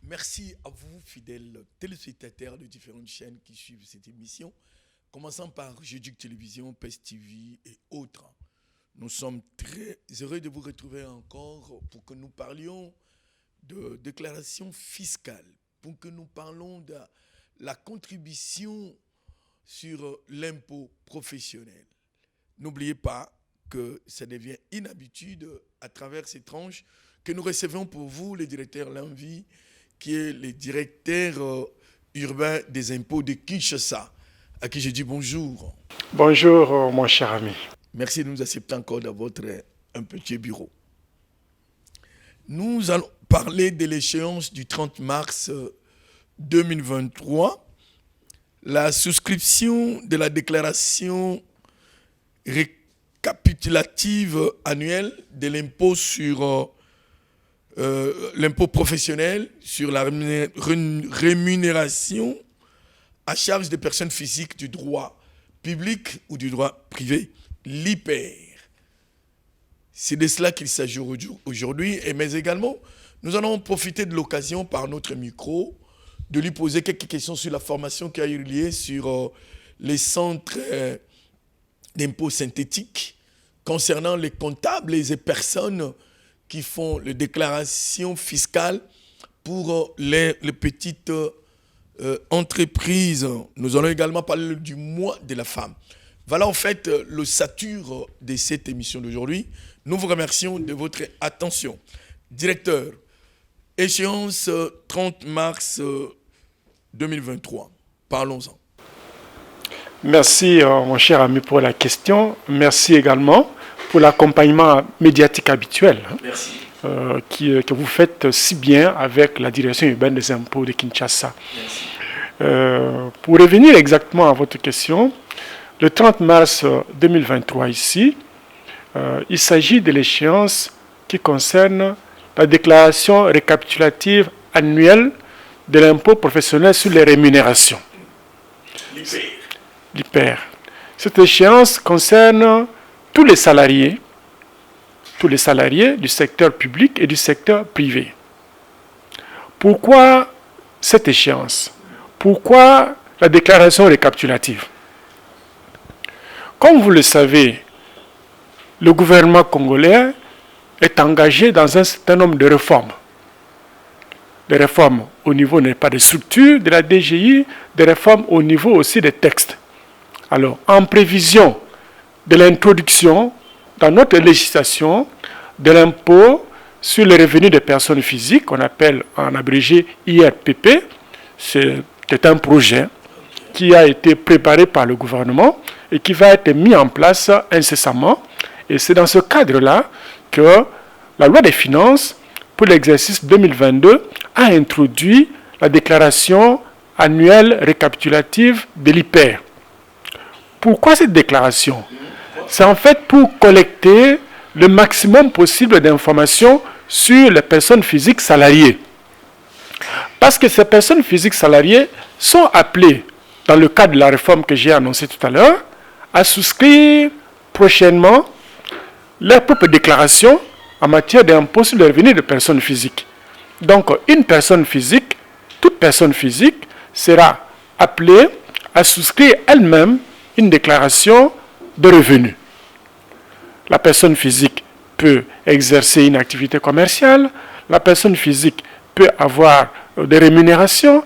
Merci à vous, fidèles téléspectateurs de différentes chaînes qui suivent cette émission, commençant par Jeduc Télévision, PES TV et autres. Nous sommes très heureux de vous retrouver encore pour que nous parlions de déclaration fiscale, pour que nous parlons de la contribution sur l'impôt professionnel. N'oubliez pas que ça devient une habitude à travers ces tranches que nous recevons pour vous, le directeur Lanvi, qui est le directeur urbain des impôts de Kinshasa, à qui je dis bonjour. Bonjour, mon cher ami. Merci de nous accepter encore dans votre un petit bureau. Nous allons parler de l'échéance du 30 mars 2023, la souscription de la déclaration récapitulative annuelle de l'impôt sur l'impôt professionnel sur la rémunération à charge des personnes physiques du droit public ou du droit privé, l'IPER. C'est de cela qu'il s'agit aujourd'hui, mais également, nous allons profiter de l'occasion par notre micro de lui poser quelques questions sur la formation qui a eu lieu sur les centres d'impôts synthétiques concernant les comptables et les personnes qui font les déclarations fiscales pour les petites entreprises. Nous allons également parler du mois de la femme. Voilà en fait le sature de cette émission d'aujourd'hui. Nous vous remercions de votre attention. Directeur, échéance 30 mars 2023. Parlons-en. Merci mon cher ami pour la question. Merci également pour l'accompagnement médiatique habituel que vous faites si bien avec la direction urbaine des impôts de Kinshasa. Pour revenir exactement à votre question, le 30 mars 2023 ici, il s'agit de l'échéance qui concerne la déclaration récapitulative annuelle de l'impôt professionnel sur les rémunérations. L'IPER. Cette échéance concerne tous les salariés du secteur public et du secteur privé. Pourquoi cette échéance? Pourquoi la déclaration récapitulative? Comme vous le savez, le gouvernement congolais est engagé dans un certain nombre de réformes. Des réformes au niveau n'est pas des structures de la DGI, des réformes au niveau aussi des textes. Alors, en prévision de l'introduction dans notre législation de l'impôt sur les revenus des personnes physiques, qu'on appelle en abrégé IRPP, c'est un projet qui a été préparé par le gouvernement et qui va être mis en place incessamment. Et c'est dans ce cadre-là que la loi des finances pour l'exercice 2022 a introduit la déclaration annuelle récapitulative de l'IPER. Pourquoi cette déclaration? C'est en fait pour collecter le maximum possible d'informations sur les personnes physiques salariées. Parce que ces personnes physiques salariées sont appelées, dans le cadre de la réforme que j'ai annoncée tout à l'heure, à souscrire prochainement leur propre déclaration en matière d'impôt sur le revenu de personnes physiques. Donc, une personne physique, toute personne physique, sera appelée à souscrire elle-même une déclaration de revenus. La personne physique peut exercer une activité commerciale, la personne physique peut avoir des rémunérations,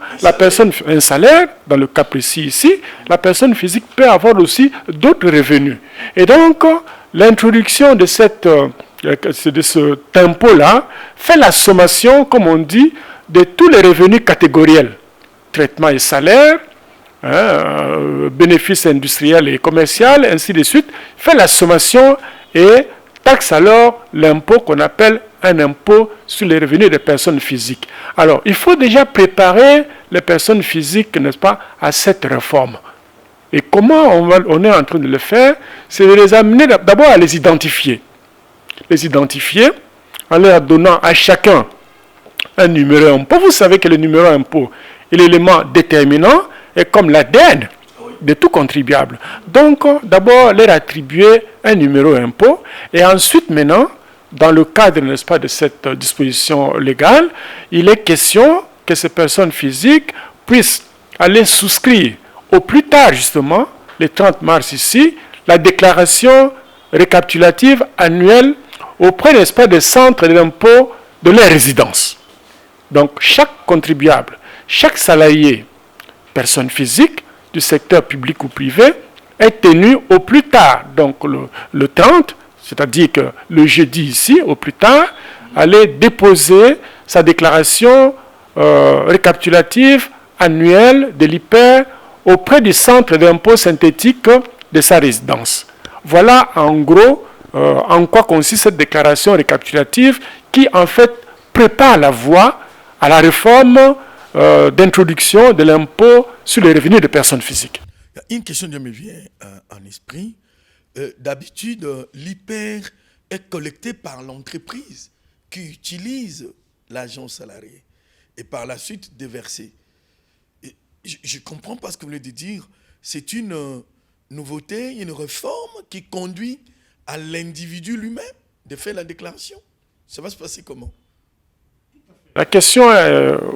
un salaire, dans le cas précis ici, la personne physique peut avoir aussi d'autres revenus. Et donc, l'introduction de ce impôt-là fait la sommation, comme on dit, de tous les revenus catégoriels. Traitement et salaire, bénéfices industriels et commerciaux, ainsi de suite, fait la sommation et taxe alors l'impôt qu'on appelle un impôt sur les revenus des personnes physiques. Alors, il faut déjà préparer les personnes physiques, n'est-ce pas, à cette réforme. Et comment on est en train de le faire? C'est de les amener d'abord à les identifier. Les identifier en leur donnant à chacun un numéro impôt. Vous savez que le numéro impôt est l'élément déterminant et comme l'ADN de tout contribuable. Donc, d'abord, leur attribuer un numéro impôt et ensuite, maintenant, dans le cadre, n'est-ce pas, de cette disposition légale, il est question que ces personnes physiques puissent aller souscrire au plus tard, justement, le 30 mars ici, la déclaration récapitulative annuelle auprès, n'est-ce pas, des centres d'impôt de leur résidence. Donc, chaque contribuable, chaque salarié, personne physique du secteur public ou privé, est tenu au plus tard, donc le 30, c'est-à-dire que le jeudi ici, au plus tard, aller déposer sa déclaration récapitulative annuelle de l'IPER auprès du centre d'impôt synthétique de sa résidence. Voilà en gros en quoi consiste cette déclaration récapitulative qui en fait prépare la voie à la réforme d'introduction de l'impôt sur les revenus des personnes physiques. Une question qui me vient en esprit. D'habitude, l'IPER est collecté par l'entreprise qui utilise l'agent salarié et par la suite déversé. Et je ne comprends pas ce que vous voulez dire. C'est une nouveauté, une réforme qui conduit à l'individu lui-même de faire la déclaration. Ça va se passer comment? La question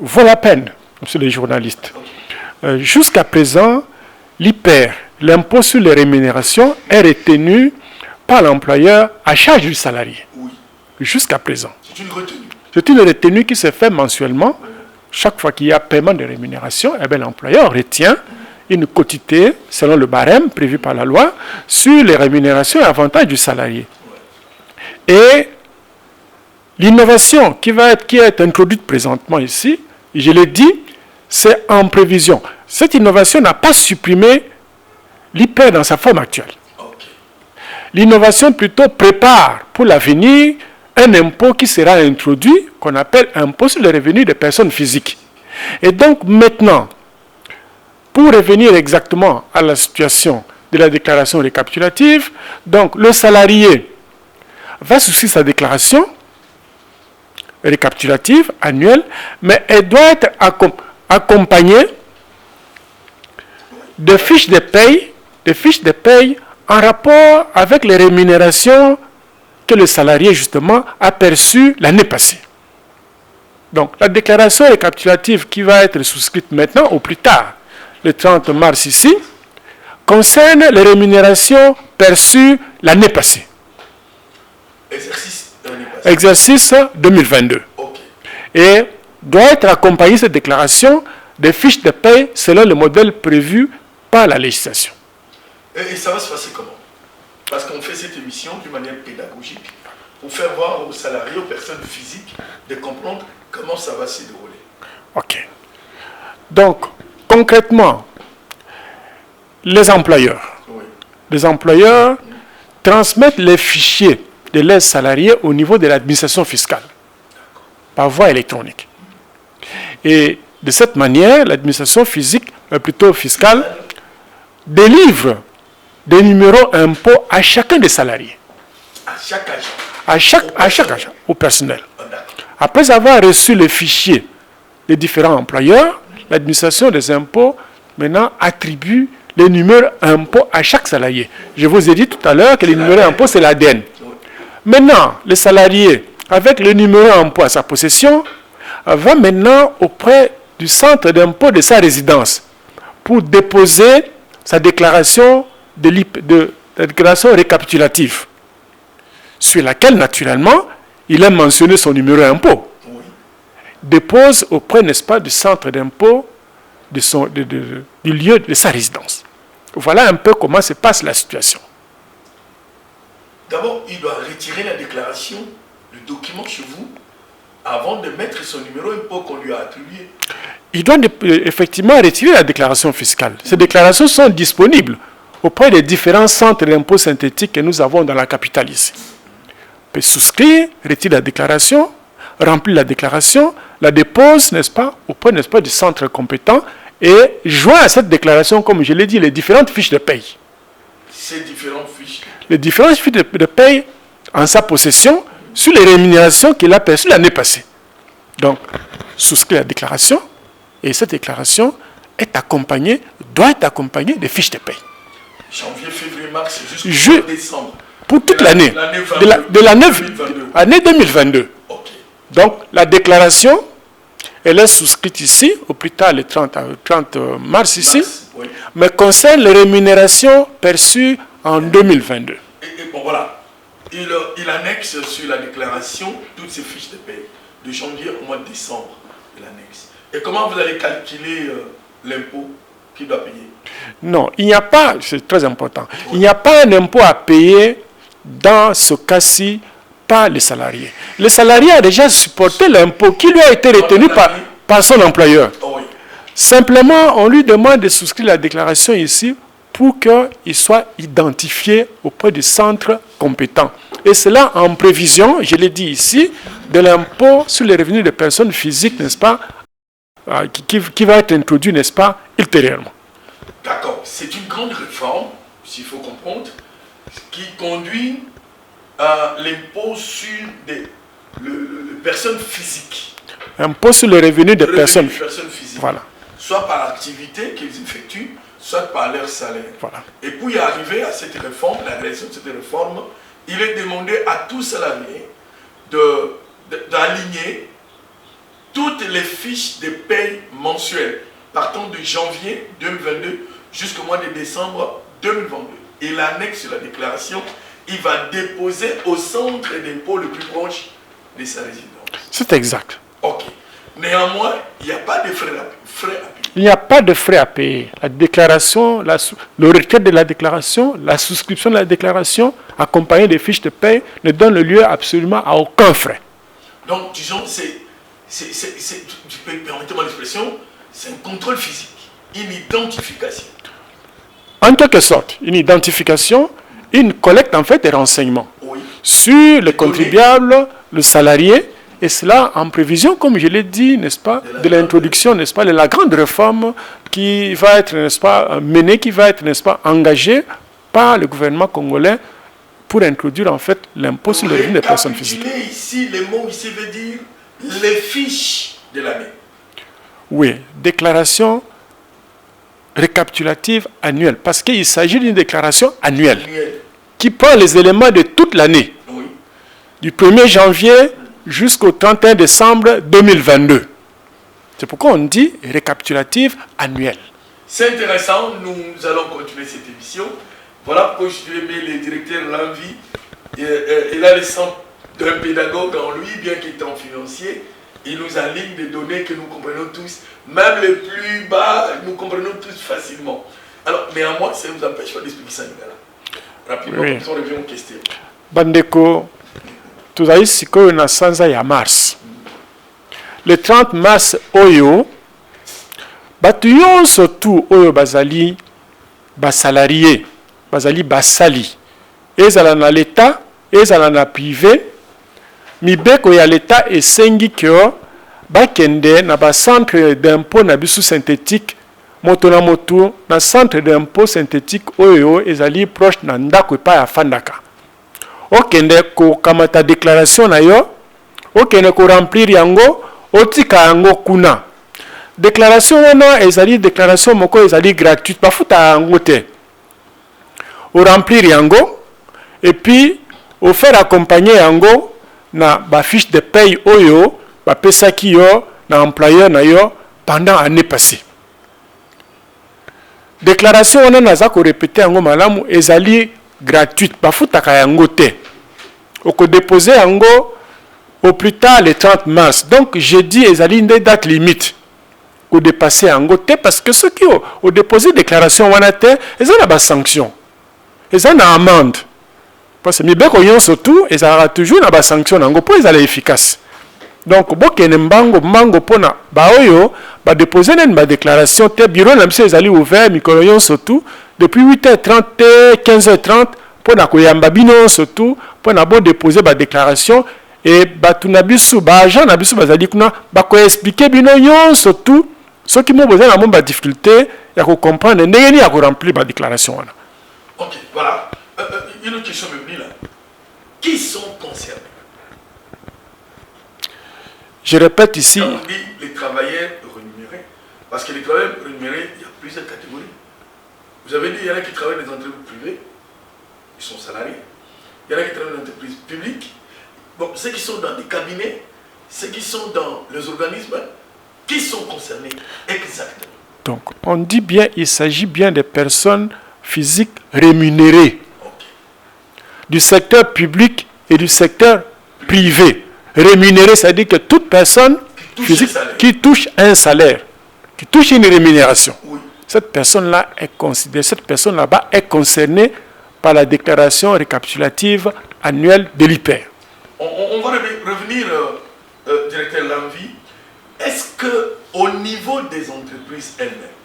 vaut la peine, monsieur les journalistes. Jusqu'à présent, l'IPER, l'impôt sur les rémunérations, est retenu par l'employeur à charge du salarié. Oui. Jusqu'à présent. C'est une retenue. C'est une retenue qui se fait mensuellement. Chaque fois qu'il y a paiement de rémunération, l'employeur retient une quotité, selon le barème prévu par la loi, sur les rémunérations et avantages du salarié. Et l'innovation qui est introduite présentement ici, je l'ai dit, c'est en prévision. Cette innovation n'a pas supprimé l'IPER dans sa forme actuelle. Okay. L'innovation plutôt prépare pour l'avenir un impôt qui sera introduit, qu'on appelle impôt sur les revenus des personnes physiques. Et donc maintenant, pour revenir exactement à la situation de la déclaration récapitulative, donc le salarié va souscrire sa déclaration récapitulative annuelle, mais elle doit être accompagnée de fiches de paye en rapport avec les rémunérations que le salarié, justement, a perçues l'année passée. Donc, la déclaration récapitulative qui va être souscrite maintenant, au plus tard, le 30 mars ici, concerne les rémunérations perçues l'année passée. Exercice 2022. Okay. Et doit être accompagnée cette déclaration des fiches de paie selon le modèle prévu par la législation. Et ça va se passer comment? Parce qu'on fait cette émission d'une manière pédagogique pour faire voir aux salariés, aux personnes physiques, de comprendre comment ça va se dérouler. Ok. Donc, concrètement, les employeurs transmettent les fichiers de leurs salariés au niveau de l'administration fiscale par voie électronique. Et de cette manière, l'administration fiscale délivre des numéros impôts à chacun des salariés. À chaque agent? À chaque agent, au personnel. Après avoir reçu les fichiers des différents employeurs, l'administration des impôts maintenant attribue les numéros impôts à chaque salarié. Je vous ai dit tout à l'heure que les numéros impôts, c'est l'ADN. Maintenant, le salarié, avec le numéro impôt à sa possession, va maintenant auprès du centre d'impôt de sa résidence pour déposer sa déclaration la déclaration récapitulative, sur laquelle, naturellement, il a mentionné son numéro d'impôt. Oui. Dépose auprès, n'est-ce pas, du centre d'impôt du lieu de sa résidence. Voilà un peu comment se passe la situation. D'abord, il doit retirer la déclaration, le document chez vous, avant de mettre son numéro d'impôt qu'on lui a attribué. Il doit effectivement retirer la déclaration fiscale. Ces déclarations sont disponibles auprès des différents centres d'impôts synthétiques que nous avons dans la capitale ici. Il peut souscrire, retirer la déclaration, remplir la déclaration, la dépose, n'est-ce pas, auprès, n'est-ce pas, du centre compétent et joint à cette déclaration, comme je l'ai dit, les différentes fiches de paye. Ces différentes fiches? Les différentes fiches de paye en sa possession sur les rémunérations qu'il a perçues l'année passée. Donc, souscrit la déclaration et cette déclaration doit être accompagnée des fiches de paye. Janvier, février, mars, jusqu'au décembre. Pour toute l'année. De l'année 2022. Okay. Donc, la déclaration elle est souscrite ici, au plus tard le 30 mars ici, Oui. mais concerne les rémunérations perçues en 2022. Et bon, voilà. Il annexe sur la déclaration toutes ces fiches de paie de janvier au mois de décembre. Il annexe. Et comment vous allez calculer l'impôt qu'il doit payer? Non, il n'y a pas, c'est très important, il n'y a pas un impôt à payer dans ce cas-ci par les salariés. Le salarié a déjà supporté l'impôt qui lui a été retenu par son employeur. Oh, oui. Simplement, on lui demande de souscrire la déclaration ici pour qu'il soit identifié auprès du centre compétent. Et cela en prévision, je l'ai dit ici, de l'impôt sur les revenus des personnes physiques, n'est-ce pas, qui va être introduit, n'est-ce pas, ultérieurement. D'accord. C'est une grande réforme, s'il faut comprendre, qui conduit à l'impôt sur les personnes physiques. Impôt sur les revenus des personnes physiques. Voilà. Soit par l'activité qu'ils effectuent, soit par leur salaire. Voilà. Et pour y arriver à cette réforme, la réalisation de cette réforme, il est demandé à tout salarié d'aligner toutes les fiches de paye mensuelles partant de janvier 2022 jusqu'au mois de décembre 2022. Et l'annexe sur la déclaration, il va déposer au centre d'impôt le plus proche de sa résidence. C'est exact. Ok. Néanmoins, il n'y a pas de frais à payer. Il n'y a pas de frais à payer. La déclaration, le retrait de la déclaration, la souscription de la déclaration, accompagnée des fiches de paie, ne donne lieu absolument à aucun frais. Donc, disons, permettez-moi l'expression, c'est un contrôle physique, une identification. En quelque sorte, une identification, une collecte en fait des renseignements sur le contribuable, le salarié, et cela en prévision, comme je l'ai dit, n'est-ce pas, de l'introduction, n'est-ce pas, de la grande réforme qui va être, n'est-ce pas, menée, qui va être, n'est-ce pas, engagée par le gouvernement congolais pour introduire en fait l'impôt sur le revenu des personnes physiques. Ici, le mot ici veut dire les fiches de l'année. Oui, déclaration récapitulative annuelle, parce qu'il s'agit d'une déclaration annuelle qui prend les éléments de toute l'année, du 1er janvier jusqu'au 31 décembre 2022. C'est pourquoi on dit récapitulative annuelle. C'est intéressant, nous allons continuer cette émission. Voilà pourquoi je lui ai mis le directeur L'Envie. Il a le sens d'un pédagogue en lui, bien qu'il est en financier. Il nous aligne des données que nous comprenons tous, même les plus bas, nous comprenons tous facilement. Alors, néanmoins, ça ne nous empêche pas d'expliquer ça, Nigala. Rapidement, comme ça, on revient aux questions. Bandeko, tuzali sikoyo na sanza ya mars. Le 30 mars oyo, batu yonso tu oyo bazali basalarié, bazali basali. Ezala na l'État, ezala na privé, mibeko ya l'État esengi kyo bakende na ba centre d'impôt na bisu synthétique moto na moto na centre d'impôt synthétique oyo ezali proche na ndako epa ya fandaka. Okende ko kamata déclaration na yo, okende ko remplir yango, otika yango kuna. Déclaration wana ezali déclaration moko ezali gratuite, bafuta yango te. O remplir yango et puis au faire accompagner yango na ba fiche de paye oyo ba pesaki yo na employeur na yo pendant année passée. Déclaration wana naza ko répéter yango malamu ezali gratuite, bafutaka yango te. Oko déposer yango au plus tard le 30 mars. Donc jeudi ezali une date limite. Ko dépasser yango te parce que ceux qui ont déposé déclaration wana te, ezala ba sanction. Ezala amende. Parce que mibeko yonso tout ezala toujours na ba sanction yango po ezala efficace. Donc bokene mbango pona ba oyo ba déposer une déclaration te bureau na biso ezali ouvert mikolo yonso tout depuis 8h30 15h30 pona koyamba bino surtout pona bo déposer ba déclaration et batu na biso ba agent na biso bazali kuna ba ko expliquer bino yonso tout ceux qui m'ont besoin na ba difficulté ya ko comprendre ndenge ya ko remplir ba déclaration wana. OK, voilà. Une autre question me venue là. Qui sont concernés? Je répète ici. Quand on dit les travailleurs rémunérés, parce que les travailleurs rémunérés, il y a plusieurs catégories. Vous avez dit, il y en a qui travaillent dans les entreprises privées, ils sont salariés. Il y en a qui travaillent dans les entreprises publiques. Bon, ceux qui sont dans des cabinets, ceux qui sont dans les organismes, Qui sont concernés exactement? Donc, on dit bien, il s'agit bien des personnes physiques rémunérées du secteur public et du secteur privé. Rémunérées, c'est-à-dire que toute personne physique qui touche un salaire, qui touche une rémunération, Oui. cette personne-là est considérée, cette personne là-bas est concernée par la déclaration récapitulative annuelle de l'IPER. On va revenir, directeur Lamvi. Est-ce qu'au niveau des entreprises elles-mêmes,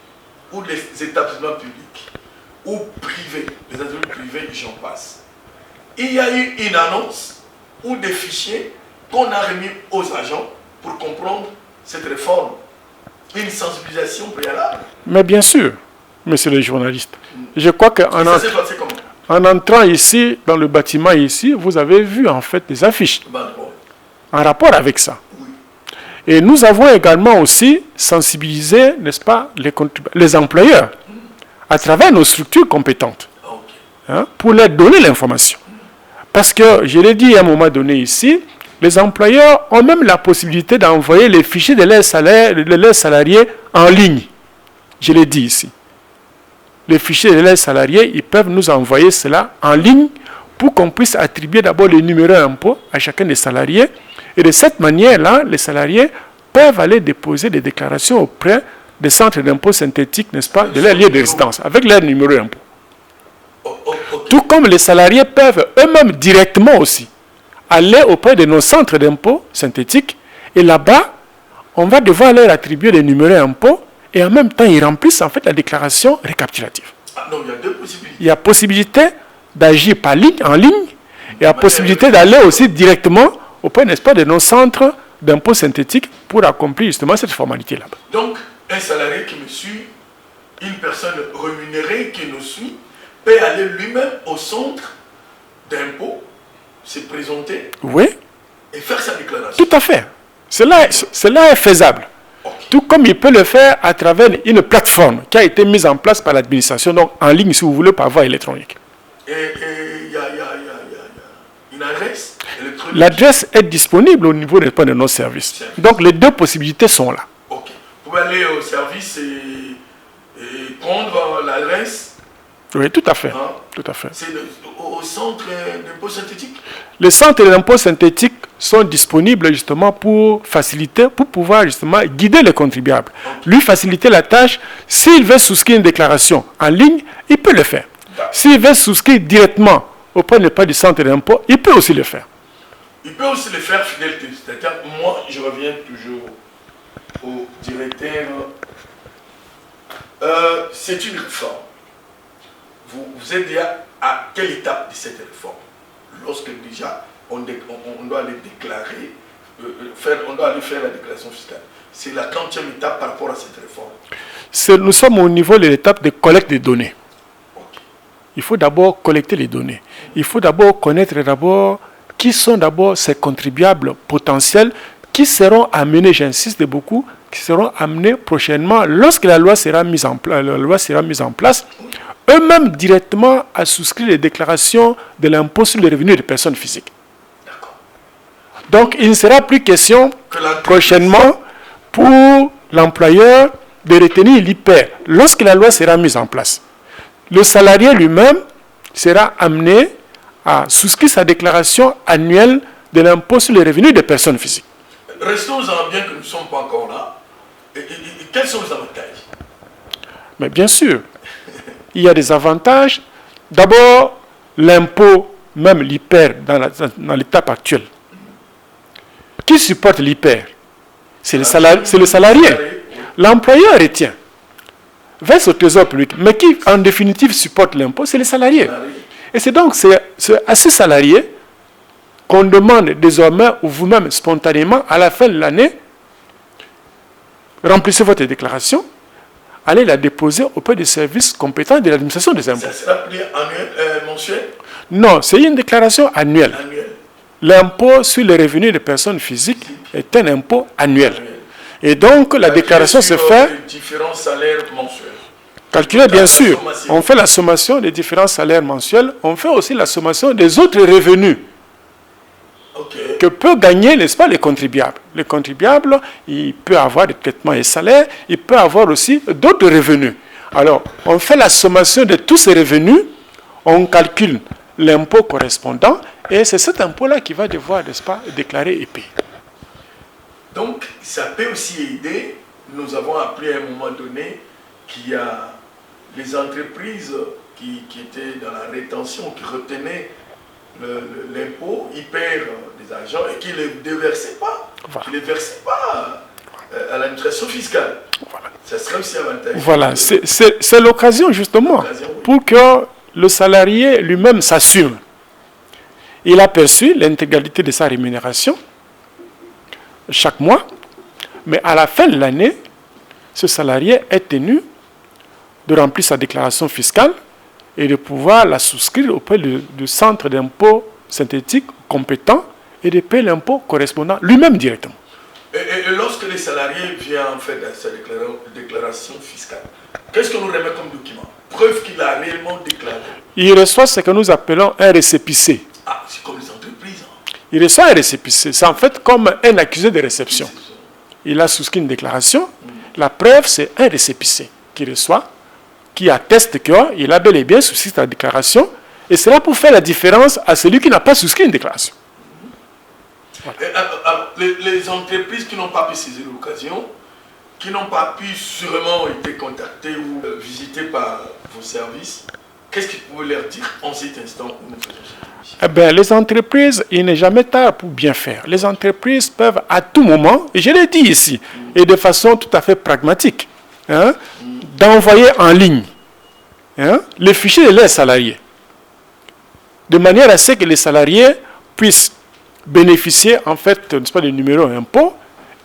ou des établissements publics, ou privés, les entreprises privées, j'en passe, il y a eu une annonce ou des fichiers qu'on a remis aux agents pour comprendre cette réforme? Une sensibilisation préalable? Mais bien sûr, monsieur le journaliste, je crois qu'en ça s'est passé comment? En entrant ici, dans le bâtiment ici, vous avez vu en fait des affiches en rapport avec ça. Oui. Et nous avons également aussi sensibilisé, n'est-ce pas, les employeurs à travers nos structures compétentes, hein, pour leur donner l'information. Parce que, je l'ai dit à un moment donné ici, les employeurs ont même la possibilité d'envoyer les fichiers de leurs salariés en ligne. Je l'ai dit ici. Les fichiers de leurs salariés, ils peuvent nous envoyer cela en ligne pour qu'on puisse attribuer d'abord les numéros d'impôt à chacun des salariés. Et de cette manière-là, les salariés peuvent aller déposer des déclarations auprès des centres d'impôt synthétiques, n'est-ce pas, de leur lieu de résidence, avec leur numéro d'impôt. Tout comme les salariés peuvent eux-mêmes directement aussi aller auprès de nos centres d'impôt synthétiques. Et là-bas, on va devoir leur attribuer des numéros d'impôt et en même temps, ils remplissent en fait la déclaration récapitulative. Ah, donc il y a deux possibilités. Il y a possibilité d'agir en ligne, et il y a possibilité d'aller aussi directement auprès, n'est-ce pas, de nos centres d'impôt synthétiques pour accomplir justement cette formalité-là. Donc, un salarié qui me suit, une personne rémunérée qui nous suit, peut aller lui-même au centre d'impôt, se présenter, oui, et faire sa déclaration. Tout à fait. Cela est faisable. Okay. Tout comme il peut le faire à travers une plateforme qui a été mise en place par l'administration, donc en ligne si vous voulez, par voie électronique. Et il y a une adresse électronique? L'adresse est disponible au niveau de nos services. Donc les deux possibilités sont là. Ok. Vous pouvez aller au service et prendre l'adresse? Oui, tout à fait. Hein? Tout à fait. C'est au centre d'impôt synthétique? Les centres d'impôt synthétique sont disponibles justement pour faciliter, pour pouvoir justement guider les contribuables. Okay. Lui faciliter la tâche. S'il veut souscrire une déclaration en ligne, il peut le faire. S'il veut souscrire directement auprès du centre d'impôt, il peut aussi le faire. Il peut aussi le faire, fidèle téléspectateur. Moi, je reviens toujours au directeur. C'est une réforme. Vous êtes déjà à quelle étape de cette réforme? Lorsque déjà on doit aller déclarer, on doit aller faire la déclaration fiscale. C'est la 30e étape par rapport à cette réforme. Nous sommes au niveau de l'étape de collecte des données. Okay. Il faut d'abord collecter les données. Il faut d'abord connaître qui sont d'abord ces contribuables potentiels qui seront amenés, j'insiste beaucoup, qui seront amenés prochainement lorsque la loi sera mise en place, eux-mêmes directement à souscrire les déclarations de l'impôt sur les revenus des personnes physiques. Donc, il ne sera plus question prochainement pour l'employeur de retenir l'IPER lorsque la loi sera mise en place. Le salarié lui-même sera amené à souscrire sa déclaration annuelle de l'impôt sur les revenus des personnes physiques. Restons-en bien que nous ne sommes pas encore là. Et quels sont les avantages? Mais bien sûr, il y a des avantages. D'abord, l'impôt, même l'IPER dans l'étape actuelle. Qui supporte l'IPER? C'est le salarié. L'employeur retient, verse au trésor public. Mais qui, en définitive, supporte l'impôt? C'est les salariés. Et c'est donc à ces salariés qu'on demande désormais, ou vous-même spontanément, à la fin de l'année, remplissez votre déclaration, allez la déposer auprès des services compétents de l'administration des impôts. Ça sera appelé annuel, mensuel? Non, c'est une déclaration annuelle. L'impôt sur les revenus des personnes physiques est un impôt annuel. Et donc, la déclaration se fait... différents salaires mensuels. Calculé, bien sûr. On fait la sommation des différents salaires mensuels. On fait aussi la sommation des autres revenus que peut gagner, n'est-ce pas, les contribuables. Les contribuables, il peut avoir des traitements et salaires, il peut avoir aussi d'autres revenus. Alors, on fait la sommation de tous ces revenus, on calcule l'impôt correspondant, et c'est cet impôt-là qui va devoir, n'est-ce pas, déclarer et payer. Donc, ça peut aussi aider. Nous avons appris à un moment donné qu'il y a les entreprises qui étaient dans la rétention, qui retenaient l'impôt, ils perdent des argents et qui ne les déversaient pas, qui ne les versaient pas à l'administration fiscale. Voilà. Ça serait aussi avantageux. Voilà, c'est l'occasion justement pour que le salarié lui-même s'assure. Il a perçu l'intégralité de sa rémunération chaque mois, mais à la fin de l'année, ce salarié est tenu de remplir sa déclaration fiscale et de pouvoir la souscrire auprès du centre d'impôt synthétique compétent et de payer l'impôt correspondant lui-même directement. Et lorsque les salariés viennent en fait à sa déclaration fiscale, qu'est-ce qu'on nous remet comme document? Preuve qu'il a réellement déclaré. Il reçoit ce que nous appelons un récépissé. Ah, c'est comme les entreprises. Hein. Il reçoit un récépissé. C'est en fait comme un accusé de réception. Il a souscrit une déclaration. La preuve, c'est un récépissé qu'il reçoit, qui atteste qu'il a bel et bien souscrit sa déclaration. Et c'est là pour faire la différence à celui qui n'a pas souscrit une déclaration. Voilà. Alors, les entreprises qui n'ont pas pu saisir l'occasion, qui n'ont pas pu sûrement être contactées ou visitées par vos services, qu'est-ce que vous pouvez leur dire en cet instant où nous faisons cette émission? Eh bien, les entreprises, il n'est jamais tard pour bien faire. Les entreprises peuvent à tout moment, et je l'ai dit ici, et de façon tout à fait pragmatique, d'envoyer en ligne les fichiers de leurs salariés, de manière à ce que les salariés puissent bénéficier en fait, n'est-ce pas, des numéros impôts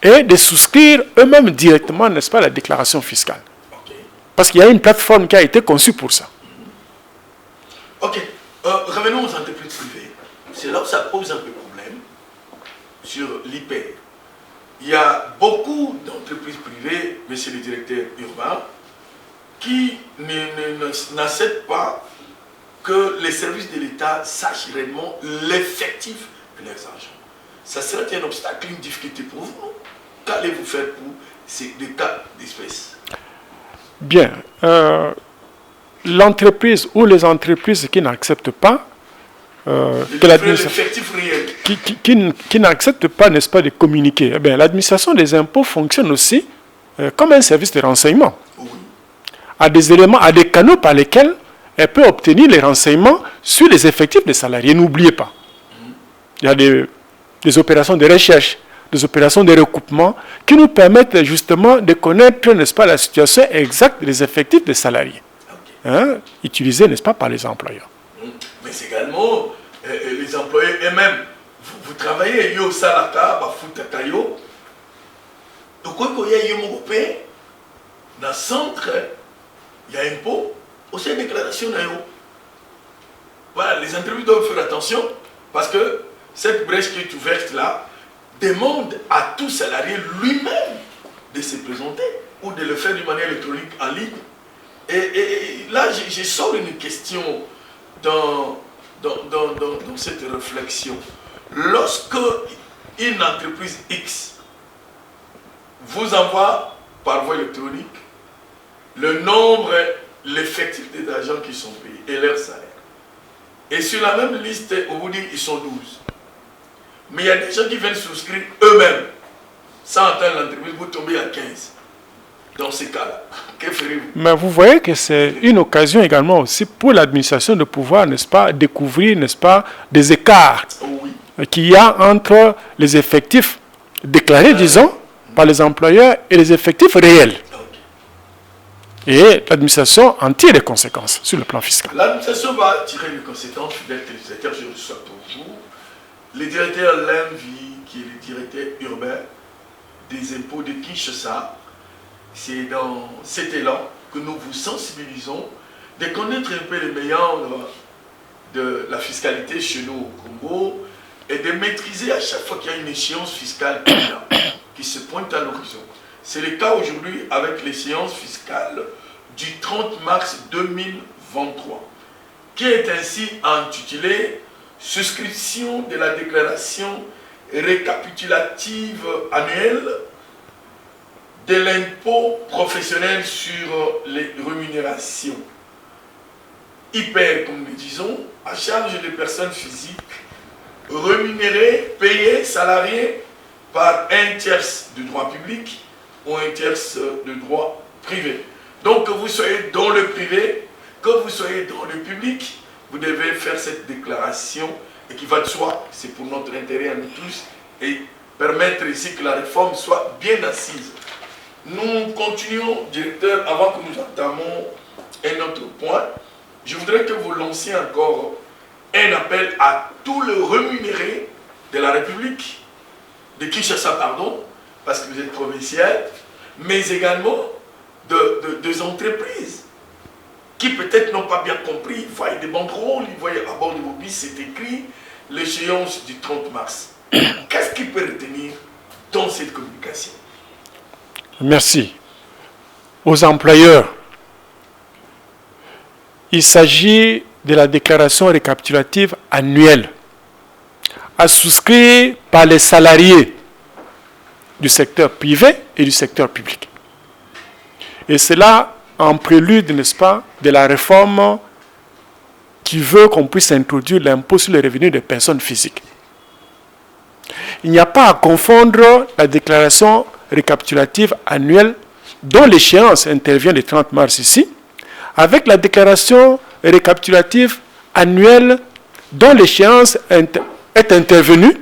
et de souscrire eux-mêmes directement, n'est-ce pas, la déclaration fiscale. Okay. Parce qu'il y a une plateforme qui a été conçue pour ça. Ok. Revenons aux entreprises privées. C'est là où ça pose un peu de problème sur l'IPR. Il y a beaucoup d'entreprises privées, monsieur le directeur urbain, qui n'acceptent pas que les services de l'État sachent réellement l'effectif de leurs argent. Ça serait un obstacle, une difficulté pour vous. Qu'allez-vous faire pour ces des cas d'espèce? Bien. L'entreprise ou les entreprises qui n'acceptent pas l'effectif réel. Qui n'acceptent pas, n'est-ce pas, de communiquer. Eh bien, l'administration des impôts fonctionne aussi comme un service de renseignement. Oui. À des éléments, à des canaux par lesquels elle peut obtenir les renseignements sur les effectifs des salariés. N'oubliez pas. Il y a des opérations de recherche, des opérations de recoupement qui nous permettent justement de connaître, n'est-ce pas, la situation exacte des effectifs des salariés. Okay. Utilisés, n'est-ce pas, par les employeurs. Mais également, les employés eux-mêmes, vous travaillez au Salaka, Bafutakayo, donc quand il y a un Européen, dans le centre, il y a un impôt, aussi une déclaration d'ailleurs. Voilà, les entreprises doivent faire attention parce que cette brèche qui est ouverte là demande à tout salarié lui-même de se présenter ou de le faire d'une manière électronique en ligne. Et là, je sors une question dans cette réflexion. Lorsque une entreprise X vous envoie par voie électronique le nombre, l'effectif des agents qui sont payés et leur salaire, et sur la même liste, on vous dit qu'ils sont 12. Mais il y a des gens qui viennent souscrire eux-mêmes, sans attendre l'entreprise, vous tombez à 15. Dans ces cas-là, que ferez-vous? Mais vous voyez que c'est une occasion également aussi pour l'administration de pouvoir, n'est-ce pas, découvrir, n'est-ce pas, des écarts qu'il y a entre les effectifs déclarés, disons, par les employeurs et les effectifs réels. Et l'administration en tire des conséquences sur le plan fiscal. L'administration va tirer les conséquences, fidèle téléspectateur, je reçois pour vous le directeur Lemvi, qui est le directeur urbain des impôts de Kinshasa. C'est dans cet élan que nous vous sensibilisons de connaître un peu les méandres de la fiscalité chez nous au Congo et de maîtriser à chaque fois qu'il y a une échéance fiscale qui se pointe à l'horizon. C'est le cas aujourd'hui avec l'échéance fiscale du 30 mars 2023, qui est ainsi intitulée souscription de la déclaration récapitulative annuelle de l'impôt professionnel sur les rémunérations. IPR, comme nous disons, à charge des personnes physiques rémunérées, payées, salariées par un tiers de droit public ou un tiers de droit privé. Donc que vous soyez dans le privé, que vous soyez dans le public, vous devez faire cette déclaration et qui va de soi, c'est pour notre intérêt à nous tous et permettre ici que la réforme soit bien assise. Nous continuons, directeur, avant que nous entamons un autre point. Je voudrais que vous lanciez encore un appel à tous les rémunérés de la République, de Kinshasa, pardon, parce que vous êtes provincial, mais également des entreprises qui peut-être n'ont pas bien compris, ils voient des banderoles, ils voient à bord de vos bus, c'est écrit l'échéance du 30 mars. Qu'est-ce qui peut retenir dans cette communication? Merci. Aux employeurs, il s'agit de la déclaration récapitulative annuelle à souscrire par les salariés du secteur privé et du secteur public. Et cela en prélude, n'est-ce pas, de la réforme qui veut qu'on puisse introduire l'impôt sur les revenus des personnes physiques. Il n'y a pas à confondre la déclaration récapitulative annuelle dont l'échéance intervient le 30 mars ici, avec la déclaration récapitulative annuelle dont l'échéance est intervenue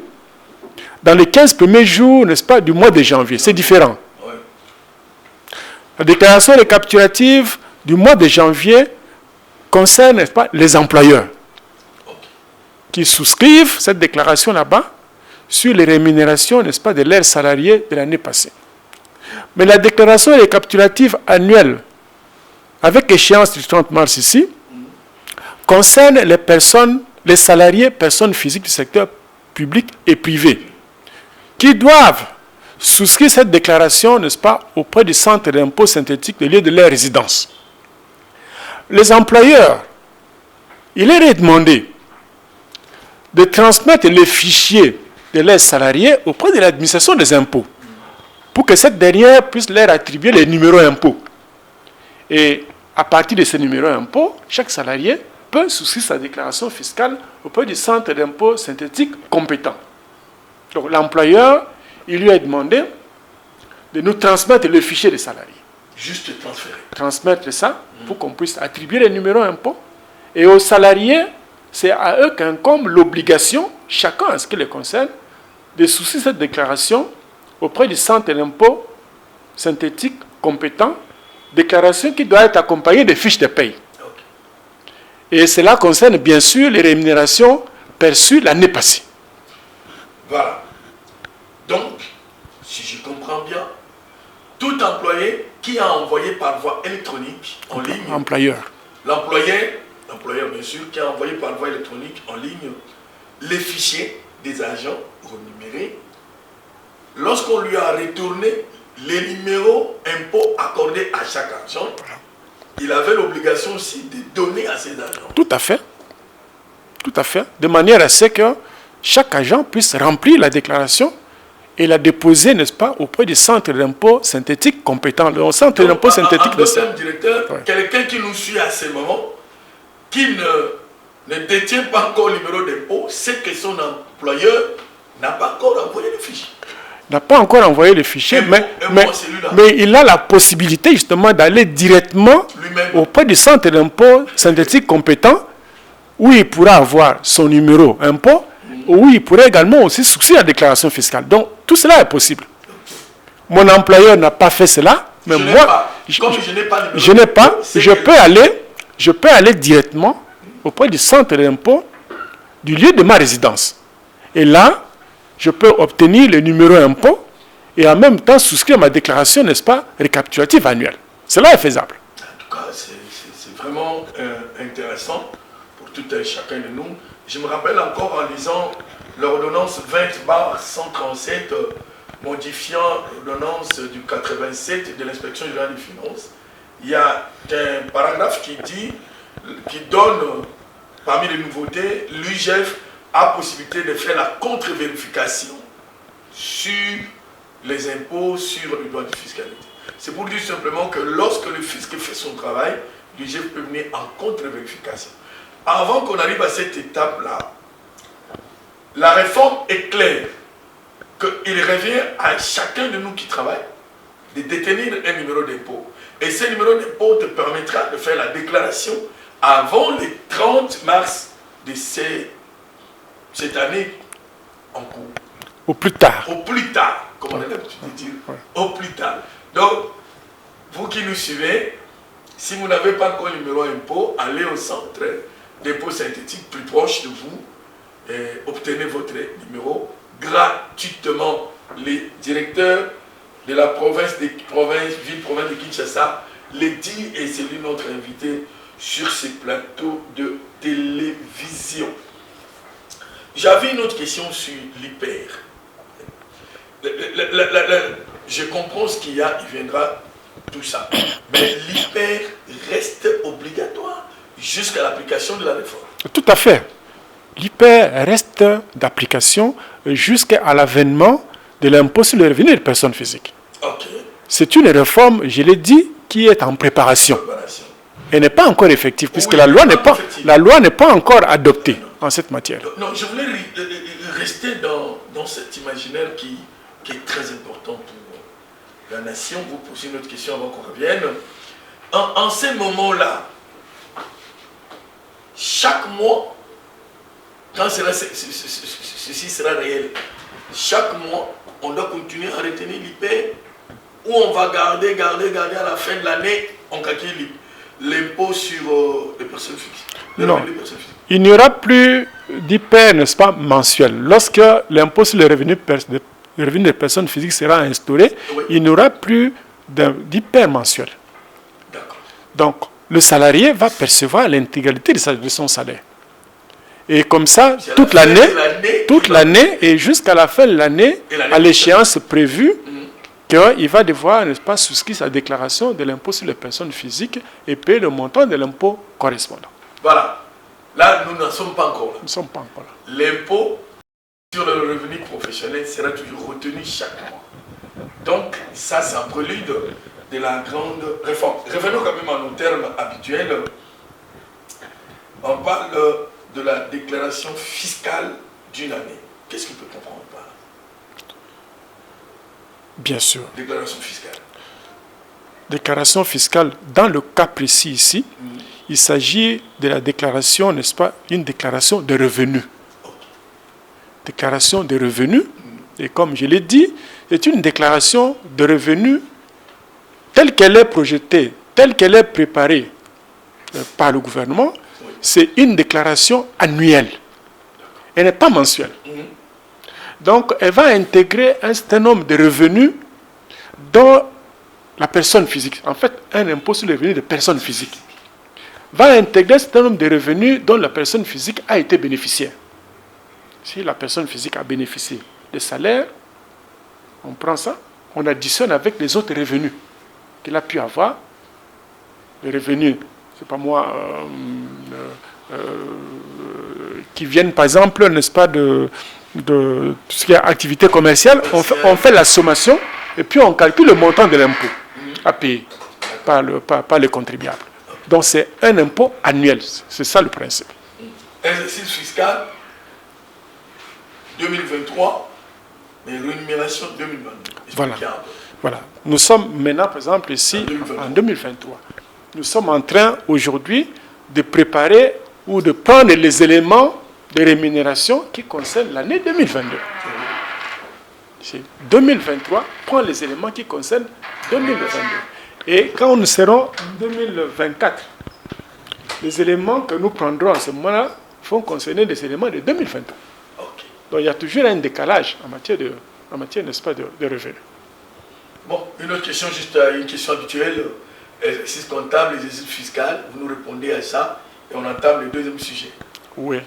dans les 15 premiers jours, n'est-ce pas, du mois de janvier. C'est différent. La déclaration récapitulative du mois de janvier concerne, n'est-ce pas, les employeurs qui souscrivent cette déclaration là-bas sur les rémunérations, n'est-ce pas, de leurs salariés de l'année passée. Mais la déclaration récapitulative annuelle, avec échéance du 30 mars ici, concerne les personnes, les salariés, personnes physiques du secteur public et privé, qui doivent souscrire cette déclaration, n'est-ce pas, auprès du centre d'impôt synthétique de lieu de leur résidence. Les employeurs, il leur est demandé de transmettre les fichiers de leurs salariés auprès de l'administration des impôts, pour que cette dernière puisse leur attribuer les numéros impôts. Et à partir de ces numéros impôts, chaque salarié peut souscrire sa déclaration fiscale auprès du centre d'impôt synthétique compétent. Donc l'employeur, il lui a demandé de nous transmettre le fichier des salariés. Juste transférer. Transmettre ça pour qu'on puisse attribuer les numéros impôts. Et aux salariés, c'est à eux qu'incombe l'obligation, chacun en ce qui les concerne, de souscrire cette déclaration auprès du centre d'impôt synthétique compétent, déclaration qui doit être accompagnée de fiches de paye. Et cela concerne bien sûr les rémunérations perçues l'année passée. Voilà. Donc, si je comprends bien, tout employé qui a envoyé par voie électronique en ligne, l'employeur bien sûr, qui a envoyé par voie électronique en ligne les fichiers des agents rémunérés, lorsqu'on lui a retourné les numéros impôts accordés à chaque agent, il avait l'obligation aussi de donner à ses agents. Tout à fait. Tout à fait. De manière à ce que chaque agent puisse remplir la déclaration et la déposer, n'est-ce pas, auprès du centre d'impôt synthétique compétent. Le centre d'impôt synthétique de ça. Directeur, quelqu'un qui nous suit à ce moment, qui ne détient pas encore le numéro d'impôt, c'est que son employeur n'a pas encore envoyé le fichier. N'a pas encore envoyé le fichier, mais il a la possibilité justement d'aller directement auprès du centre d'impôt synthétique compétent où il pourra avoir son numéro impôt, où il pourrait également aussi souscrire la déclaration fiscale. Donc tout cela est possible. Mon employeur n'a pas fait cela, mais moi, je peux aller directement auprès du centre d'impôt du lieu de ma résidence. Et là, je peux obtenir le numéro impôt et en même temps souscrire ma déclaration, n'est-ce pas, récapitulative annuelle. Cela est faisable. En tout cas, c'est vraiment intéressant pour tout et chacun de nous. Je me rappelle encore en lisant l'ordonnance 20/137 modifiant l'ordonnance du 87 de l'inspection générale des finances. Il y a un paragraphe qui donne, parmi les nouveautés, l'UGF a possibilité de faire la contre-vérification sur les impôts, sur le droit de fiscalité. C'est pour dire simplement que lorsque le fisc fait son travail, l'IGF peut venir en contre-vérification. Avant qu'on arrive à cette étape-là, la réforme est claire qu'il revient à chacun de nous qui travaille de détenir un numéro d'impôt. Et ce numéro d'impôt te permettra de faire la déclaration avant le 30 mars de cette année en cours. Au plus tard. Au plus tard, comme on a l'habitude de dire. Au plus tard. Donc, vous qui nous suivez, si vous n'avez pas encore le numéro impôt, allez au centre d'impôt synthétique plus proche de vous et obtenez votre numéro gratuitement. Les directeurs de la province de Kinshasa le dit et c'est lui notre invité sur ces plateaux de télévision. J'avais une autre question sur l'hyper. Je comprends ce qu'il y a, il viendra tout ça. Mais l'hyper reste obligatoire jusqu'à l'application de la réforme. Tout à fait. L'hyper reste d'application jusqu'à l'avènement de l'impôt sur le revenu des personnes physiques. Okay. C'est une réforme, je l'ai dit, qui est en préparation. Elle n'est pas encore effective, puisque la loi n'est pas encore adoptée en cette matière. Non, je voulais rester dans cet imaginaire qui est très important pour la nation. Vous posez une autre question avant qu'on revienne. En ces moments-là, chaque mois, quand ceci sera réel, chaque mois, on doit continuer à retenir l'hyper ou on va garder à la fin de l'année, on calcule l'impôt sur les personnes fixes. Non, il n'y aura plus d'hyper, n'est-ce pas, mensuel. Lorsque l'impôt sur le revenu des personnes physiques sera instauré, oui, il n'y aura plus d'hyper mensuel. D'accord. Donc, le salarié va percevoir l'intégralité de son salaire. Et comme ça, toute l'année et jusqu'à la fin de l'année, à l'échéance prévue, qu'il va devoir, n'est-ce pas, souscrire sa déclaration de l'impôt sur les personnes physiques et payer le montant de l'impôt correspondant. Voilà. Là, nous n'en sommes pas encore là. Nous ne sommes pas encore là. L'impôt sur le revenu professionnel sera toujours retenu chaque mois. Donc, ça, c'est un prélude de la grande réforme. Revenons quand même à nos termes habituels. On parle de la déclaration fiscale d'une année. Qu'est-ce qu'il peut comprendre par là? Bien sûr. Déclaration fiscale. Déclaration fiscale, dans le cas précis ici, il s'agit de la déclaration, n'est-ce pas, une déclaration de revenus. Okay. Déclaration de revenus, et comme je l'ai dit, c'est une déclaration de revenus telle qu'elle est projetée, telle qu'elle est préparée par le gouvernement. Oui. C'est une déclaration annuelle. Elle n'est pas mensuelle. Donc, elle va intégrer un certain nombre de revenus dont la personne physique, en fait, un impôt sur les revenus de personnes physiques, va intégrer un certain nombre de revenus dont la personne physique a été bénéficiaire. Si la personne physique a bénéficié de salaire, on prend ça, on additionne avec les autres revenus qu'il a pu avoir. Les revenus, c'est pas moi, qui viennent, par exemple, n'est-ce pas, de tout ce qui est activité commerciale, on fait la sommation et puis on calcule le montant de l'impôt à payer par les contribuables. Donc c'est un impôt annuel, c'est ça le principe. Exercice fiscal 2023, mais rémunération 2022. Voilà. Nous sommes maintenant, par exemple, ici, en 2023. Nous sommes en train aujourd'hui de préparer ou de prendre les éléments de rémunération qui concernent l'année 2022. 2023 prend les éléments qui concernent 2022. Et quand nous serons en 2024, les éléments que nous prendrons à ce moment-là vont concerner les éléments de 2023. Okay. Donc il y a toujours un décalage en matière, n'est-ce pas, de revenus. Bon, une autre question, juste une question habituelle. Exercice comptable, exercice fiscal, vous nous répondez à ça et on entame le deuxième sujet. Oui.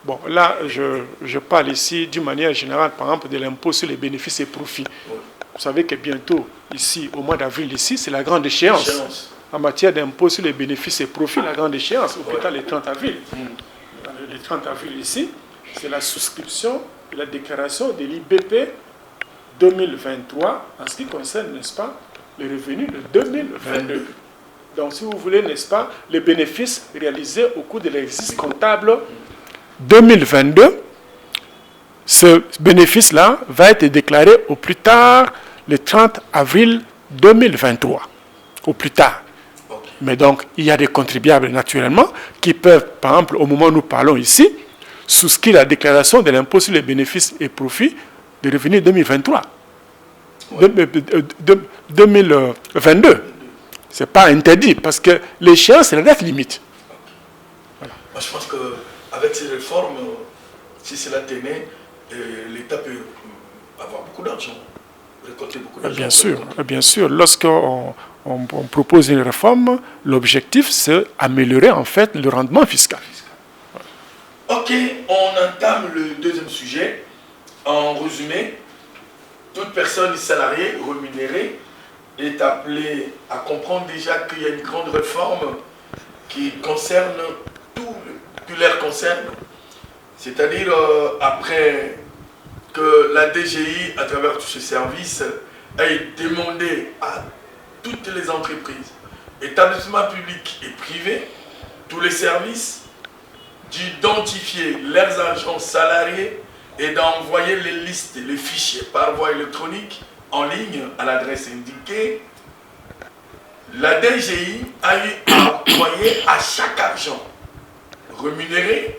Bon, là, je parle ici d'une manière générale, par exemple, de l'impôt sur les bénéfices et profits. Oui. Vous savez que bientôt, ici, au mois d'avril, ici, c'est la grande échéance. En matière d'impôt sur les bénéfices et profits, la grande échéance, au plus tard le 30 avril. Le 30 avril ici, c'est la souscription de la déclaration de l'IBP 2023 en ce qui concerne, n'est-ce pas, les revenus de 2022. Donc, si vous voulez, n'est-ce pas, les bénéfices réalisés au cours de l'exercice comptable 2022, ce bénéfice-là va être déclaré au plus tard le 30 avril 2023. Au plus tard. Mais donc, il y a des contribuables, naturellement, qui peuvent, par exemple, au moment où nous parlons ici, souscrire la déclaration de l'impôt sur les bénéfices et profits de revenus 2023. 2022. Ce n'est pas interdit, parce que l'échéance, c'est la date limite. Voilà. Moi, je pense qu'avec ces réformes, si cela tenait, l'État peut avoir beaucoup d'argent, récolter beaucoup d'argent. Bien sûr. Lorsqu'on propose une réforme, l'objectif, c'est d'améliorer en fait le rendement fiscal. Ok, on entame le deuxième sujet. En résumé, toute personne salariée rémunérée est appelée à comprendre déjà qu'il y a une grande réforme qui concerne qui les concerne. C'est-à-dire, après que la DGI, à travers tous ses services, ait demandé à toutes les entreprises, établissements publics et privés, tous les services, d'identifier leurs agents salariés et d'envoyer les listes, les fichiers par voie électronique en ligne à l'adresse indiquée. La DGI a eu à envoyer à chaque agent rémunéré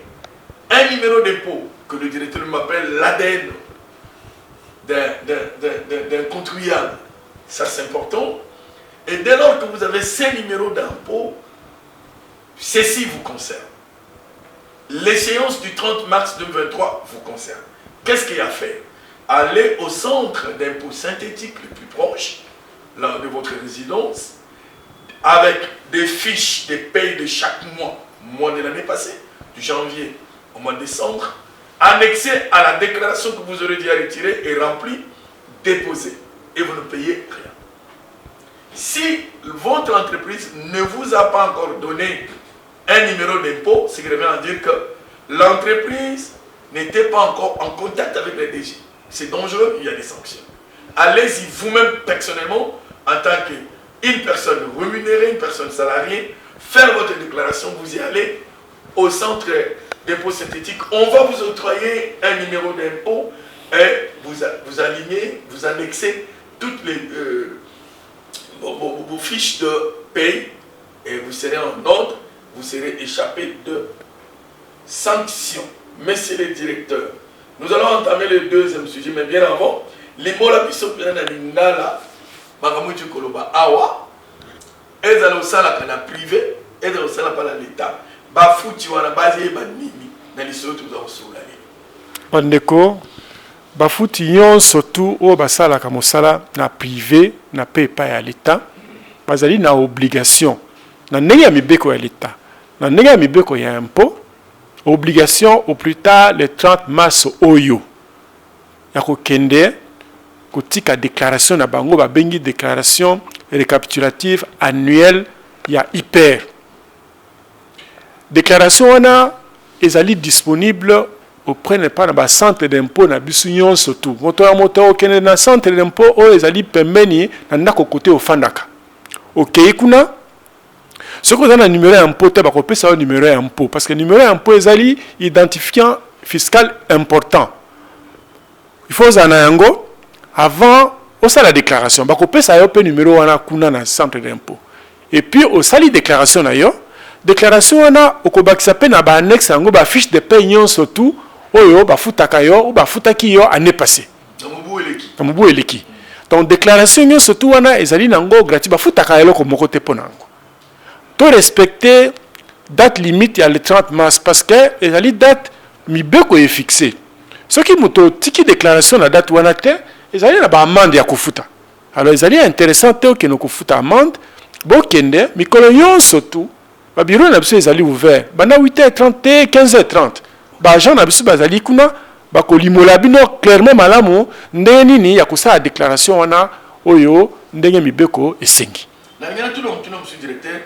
un numéro d'impôt que le directeur m'appelle l'ADN d'un contribuable. Ça, c'est important. Et dès lors que vous avez ces numéros d'impôt, ceci vous concerne. L'échéance du 30 mars 2023 vous concerne. Qu'est-ce qu'il y a à faire? Allez au centre d'impôt synthétique le plus proche de votre résidence avec des fiches des payes de chaque mois de l'année passée, du janvier au mois de décembre, annexées à la déclaration que vous aurez déjà retirée et remplie, déposée. Et vous ne payez rien. Si votre entreprise ne vous a pas encore donné un numéro d'impôt, ce qui revient à dire que l'entreprise n'était pas encore en contact avec les DG. C'est dangereux, il y a des sanctions. Allez-y vous-même personnellement, en tant qu'une personne rémunérée, une personne salariée, faire votre déclaration, vous y allez au centre d'impôt synthétique. On va vous octroyer un numéro d'impôt et vous alignez, vous annexez toutes vos fiches de paye et vous serez en ordre, vous serez échappé de sanctions. Messieurs les directeurs, nous allons entamer le deuxième sujet, mais bien avant, les mots la biso pena lingala, bagamutu koloba awa, ezala osala kana privé, ezala osala pa l'État, bafuti wana bazi ba nini na lisolo tuza osola lelo. Bandeko, bafuti nyonso tu o basala ka mosala na privé na pe pa ya l'État, bazali na obligation na ndenge ya mibeko ya l'État, na ndenge ya mibeko ya impôt. Obligation au plus tard le 30 mars oyo ya kokende kotika déclaration na bango babengi déclaration récapitulative annuelle ya hyper. Déclaration wana ezali disponible auprès de pas centre d'impôt na bisu nyonso tu. Moto okende na centre d'impôt oyo ezali pembeni na ndako kote ofandaka. Okay kuna ce qu'on a un numéro d'impôt, tu vas ça un numéro d'impôt parce que le numéro d'impôt est un identifiant fiscal important. Il faut en ango avant au ça la déclaration. Bah copier ça un numéro wana kuna na centre d'impôt. Et puis au sali déclaration na yo, déclaration wana okobaki ça na ba annexe ango ba fiche de paie surtout oyo ba futaka yo ou ba futaki yo année passée. Dans mon eleki. Donc déclaration surtout wana ezali nango gratuit ba futaka yo ko mokote ponango. Pour respecter date limite il y a le 30 mars parce que la date mibeko est fixée. Ce qui moto tiki déclaration la date wana te, ezali na ba amende ya kofuta. Alors ezali intéressant te que no kofuta amende, bo kende mikolo nyonso tu, ba bureau na biso ezali ouvert. Bana 8h30 15h30. Ba agent na biso bazali kuna ba ko limola bino clairement malamu ndenge nini ya kosala déclaration wana oyo ndenge mibeko esengi. Na ngana tout le monsieur directeur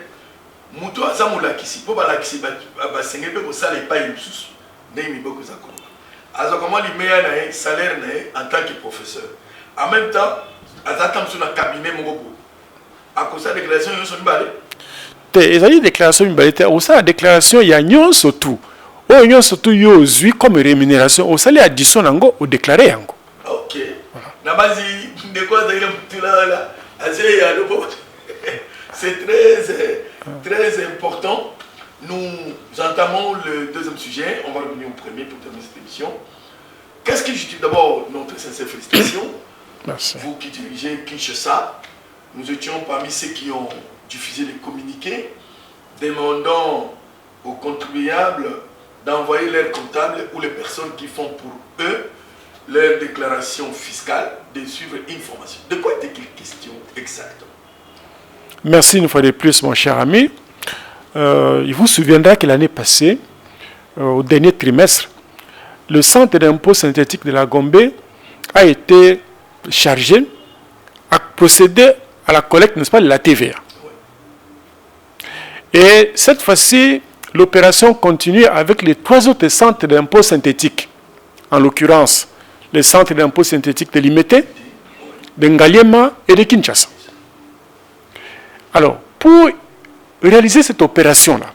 muto aza mulakisi po balakisi basenge pe kosala epai mosusu ndenge miboko za koloba. Alors comment il met un salaire en tant que professeur. En même temps, Azatam sur un cabinet Mogobo. À cause de la déclaration, ils sont balés. Il y a une déclaration, la déclaration, il y a une surtout. Oh, il y a surtout eu comme rémunération. Au salaire addition nango ou déclaré yango. Ok. Namazi, de quoi là. C'est très important. Nous entamons le deuxième sujet. On va revenir au premier pour terminer cette émission. Qu'est-ce que je dis d'abord notre sincère félicitation. Merci. Vous qui dirigez Kinshasa, nous étions parmi ceux qui ont diffusé les communiqués demandant aux contribuables d'envoyer leurs comptables ou les personnes qui font pour eux leur déclaration fiscale, de suivre une formation. De quoi était-il question exactement? Merci une fois de plus, mon cher ami. Il vous souviendra que l'année passée, au dernier trimestre, le centre d'impôt synthétique de la Gombe a été chargé à procéder à la collecte, n'est-ce pas, de la TVA. Et cette fois-ci, l'opération continue avec les 3 autres centres d'impôt synthétique. En l'occurrence, les centres d'impôt synthétique de Limete, de Ngaliema et de Kinshasa. Alors, pour réaliser cette opération-là,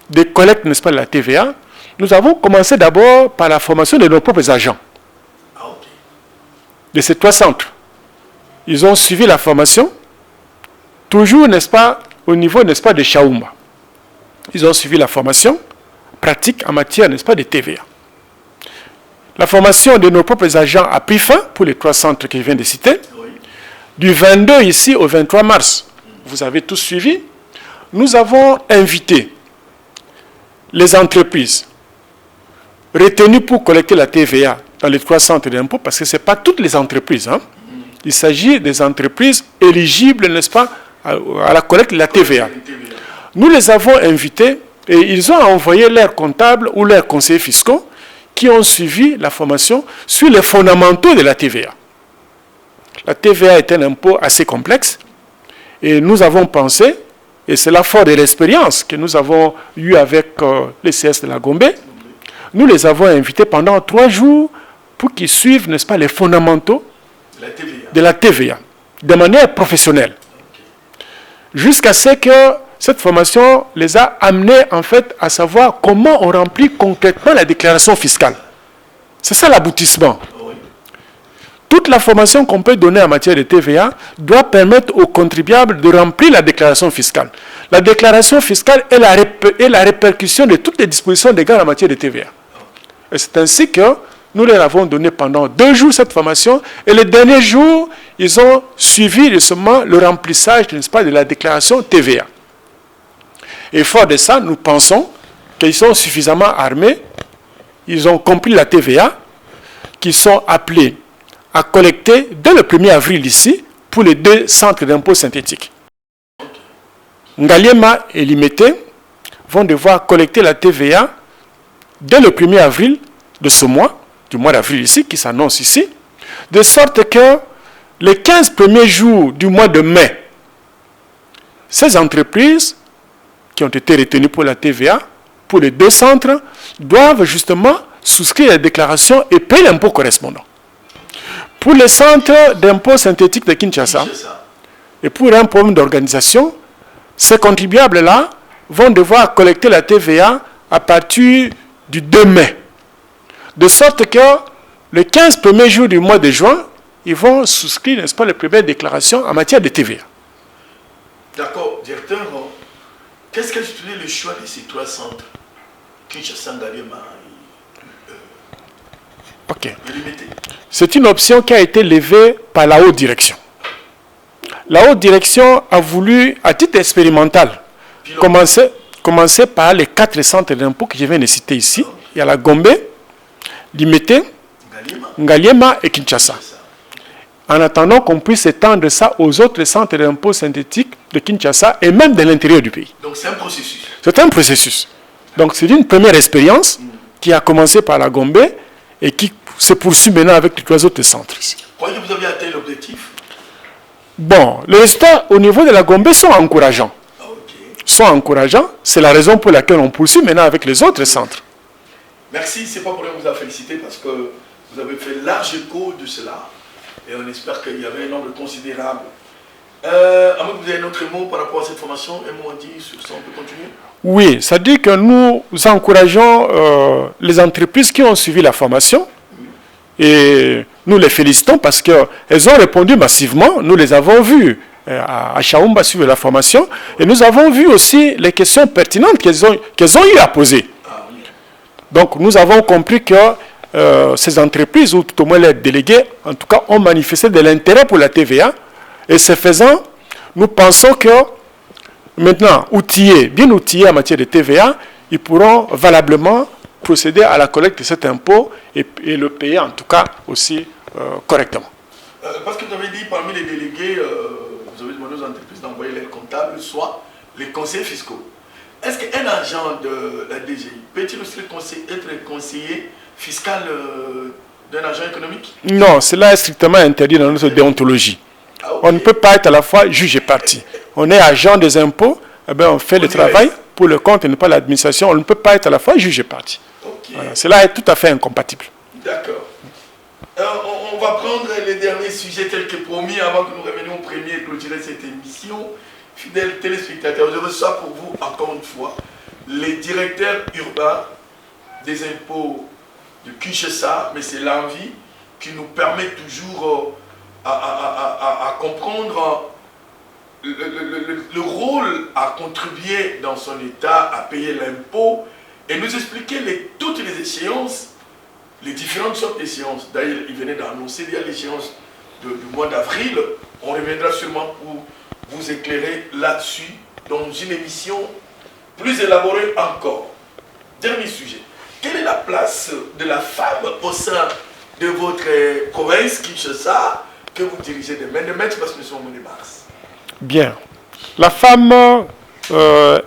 de collecte, n'est-ce pas, de la TVA, nous avons commencé d'abord par la formation de nos propres agents. De ces 3 centres. Ils ont suivi la formation, toujours, n'est-ce pas, au niveau, n'est-ce pas, de Chaoumba. Ils ont suivi la formation pratique en matière, n'est-ce pas, de TVA. La formation de nos propres agents a pris fin pour les 3 centres que je viens de citer. Du 22 ici au 23 mars, vous avez tous suivi. Nous avons invité les entreprises retenues pour collecter la TVA dans les 3 centres d'impôt, parce que ce n'est pas toutes les entreprises. Hein. Il s'agit des entreprises éligibles, n'est-ce pas, à la collecte de la TVA. Nous les avons invités et ils ont envoyé leurs comptables ou leurs conseillers fiscaux qui ont suivi la formation sur les fondamentaux de la TVA. La TVA est un impôt assez complexe et nous avons pensé, et c'est la force de l'expérience que nous avons eue avec les CS de la Gombe, nous les avons invités pendant 3 jours pour qu'ils suivent, n'est-ce pas, les fondamentaux de la TVA, de manière professionnelle. Jusqu'à ce que cette formation les a amenés, en fait, à savoir comment on remplit concrètement la déclaration fiscale. C'est ça l'aboutissement. Toute la formation qu'on peut donner en matière de TVA doit permettre aux contribuables de remplir la déclaration fiscale. La déclaration fiscale est la répercussion de toutes les dispositions légales en matière de TVA. Et c'est ainsi que nous leur avons donné pendant 2 jours cette formation, et le dernier jour, ils ont suivi justement le remplissage, n'est-ce pas, de la déclaration TVA. Et fort de ça, nous pensons qu'ils sont suffisamment armés, ils ont compris la TVA, qu'ils sont appelés à collecter dès le 1er avril ici pour les 2 centres d'impôt synthétiques. Ngaliema et Limete vont devoir collecter la TVA dès le 1er avril de ce mois, du mois d'avril ici, qui s'annonce ici, de sorte que les 15 premiers jours du mois de mai, ces entreprises qui ont été retenues pour la TVA, pour les 2 centres, doivent justement souscrire la déclaration et payer l'impôt correspondant. Pour les centres d'impôt synthétique de Kinshasa, et pour un problème d'organisation, ces contribuables-là vont devoir collecter la TVA à partir du 2 mai. De sorte que les 15 premiers jours du mois de juin, ils vont souscrire, n'est-ce pas, les premières déclarations en matière de TVA. D'accord, directeur. Qu'est-ce que explique le choix de ces 3 centres, Kinshasa, Ngaliema et Limete? C'est une option qui a été levée par la haute direction. La haute direction a voulu, à titre expérimental, commencer par les 4 centres d'impôt que je viens de citer ici. Il y a la Gombe, Limete, Ngaliema et Kinshasa. En attendant qu'on puisse étendre ça aux autres centres d'impôt synthétiques de Kinshasa et même de l'intérieur du pays. Donc c'est un processus. C'est un processus. Donc c'est une première expérience qui a commencé par la Gombe et qui se poursuit maintenant avec les 3 autres centres. Croyez que vous avez atteint l'objectif? Bon, les résultats au niveau de la Gombe sont encourageants. Okay. Sont encourageants. C'est la raison pour laquelle on poursuit maintenant avec les autres centres. Merci, c'est pas pour rien que vous a félicité parce que vous avez fait large écho de cela et on espère qu'il y avait un nombre considérable. À moins que vous ayez un autre mot par rapport à cette formation, un mot à dire sur ça, on peut continuer? Oui, ça dit que nous encourageons les entreprises qui ont suivi la formation et nous les félicitons parce qu'elles ont répondu massivement. Nous les avons vus à Chaoumba suivre la formation et nous avons vu aussi les questions pertinentes qu'elles ont eu à poser. Donc nous avons compris que ces entreprises, ou tout au moins les délégués, en tout cas, ont manifesté de l'intérêt pour la TVA. Et ce faisant, nous pensons que maintenant, bien outillés en matière de TVA, ils pourront valablement procéder à la collecte de cet impôt et le payer en tout cas aussi correctement. Parce que vous avez dit, parmi les délégués, vous avez demandé aux entreprises d'envoyer les comptables, soit les conseillers fiscaux. Est-ce qu'un agent de la DGI peut-il aussi être conseiller fiscal d'un agent économique? Non, cela est strictement interdit dans notre déontologie. Ah, okay. On ne peut pas être à la fois juge et partie. On est agent des impôts, eh bien on fait le travail pour le compte et non pas l'administration. On ne peut pas être à la fois juge et partie. Okay. Voilà. Cela est tout à fait incompatible. D'accord. On va prendre les derniers sujets tels que promis avant que nous revenions au premier et clôturer cette émission. Fidèles téléspectateurs, je reçois pour vous encore une fois les directeurs urbains des impôts de Kinshasa, mais c'est l'envie qui nous permet toujours à comprendre le rôle à contribuer dans son État, à payer l'impôt et nous expliquer toutes les échéances, les différentes sortes d'échéances. D'ailleurs, il venait d'annoncer l'échéance du mois d'avril. On reviendra sûrement pour vous éclairer là-dessus dans une émission plus élaborée encore. Dernier sujet. Quelle est la place de la femme au sein de votre province, Kinshasa, que vous dirigez de main de maître parce que nous sommes au mois de mars? Bien. La femme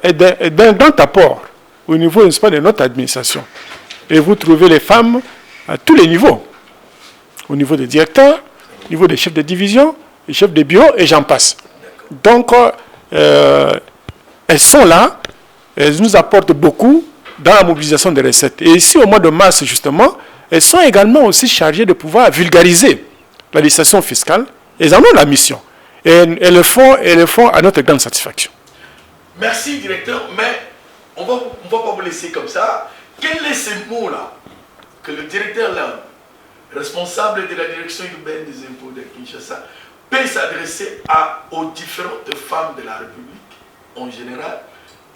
est d'un grand apport au niveau, n'est-ce pas, de notre administration. Et vous trouvez les femmes à tous les niveaux. Au niveau des directeurs, au niveau des chefs de division, des chefs de bureau, et j'en passe. Donc, elles sont là, elles nous apportent beaucoup dans la mobilisation des recettes. Et ici, au mois de mars, justement, elles sont également aussi chargées de pouvoir vulgariser la législation fiscale. Elles en ont la mission. Et elles le font à notre grande satisfaction. Merci, directeur. Mais on va pas vous laisser comme ça. Quel est ce mot-là que le directeur là, responsable de la direction urbaine des impôts de Kinshasa, peut s'adresser aux différentes femmes de la République en général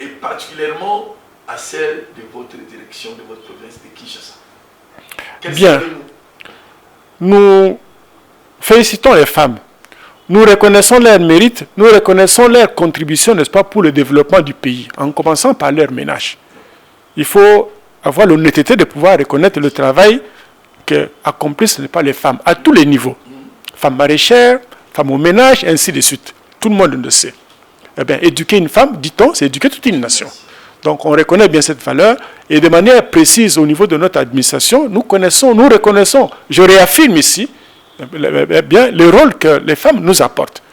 et particulièrement à celle de votre direction, de votre province de Kinshasa? Bien. Nous félicitons les femmes. Nous reconnaissons leur mérite, nous reconnaissons leur contribution, n'est-ce pas, pour le développement du pays, en commençant par leur ménage. Il faut avoir l'honnêteté de pouvoir reconnaître le travail qu'accomplissent, n'est pas, les femmes, à tous les niveaux. Femmes maraîchères, femmes au ménage, ainsi de suite. Tout le monde le sait. Eh bien, éduquer une femme, dit-on, c'est éduquer toute une nation. Donc, on reconnaît bien cette valeur. Et de manière précise, au niveau de notre administration, nous reconnaissons, je réaffirme ici, bien, le rôle que les femmes nous apportent.